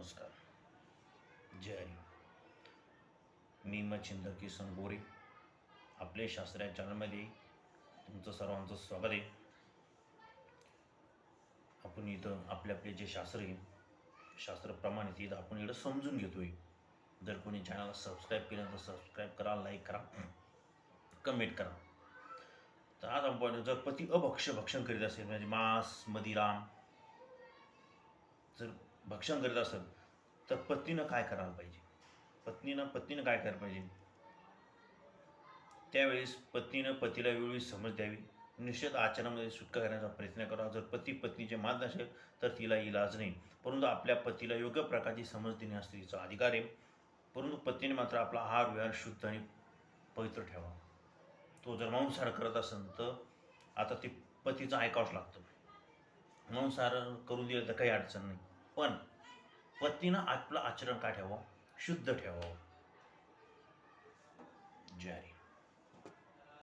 नमस्कार. जय हरी. मी मच्छिंद्र किसन गोरे. आपले शास्त्र या चॅनलमध्ये तुमचं सर्वांचं स्वागत आहे. आपण इथं आपले जे शास्त्र आहे शास्त्रप्रमाणे इथं आपण इथं समजून घेतोय. जर कोणी चॅनलला सबस्क्राईब केलं तर सबस्क्राईब करा, लाईक करा, कमेंट करा. तर आज आपण जर पती भक्षण करीत असेल म्हणजे मांस मदिरा जर भक्षण करीत असेल तर पत्नीनं काय करायला पाहिजे. पत्नीनं काय करायला पाहिजे. त्यावेळेस पत्नीनं पतीला वेळोवेळी समज द्यावी. निश्चित आचरणामध्ये सुटका करण्याचा प्रयत्न करा. जर पतीचे मान नसेल तर तिला इलाज नाही, परंतु आपल्या पतीला योग्य प्रकारची समज देणे हा स्त्रीचा अधिकार आहे. परंतु पत्नीने मात्र आपला आहार विहार शुद्ध आणि पवित्र ठेवा. तो जर मांसाहार करत असेल तर आता ते पतीचं ऐकावंच लागतं. मांसाहार करून दिलं तर काही अडचण नाही, पण पत्नीनं आपलं आचरण काय ठेवावं, शुद्ध ठेवावं. जय हरी.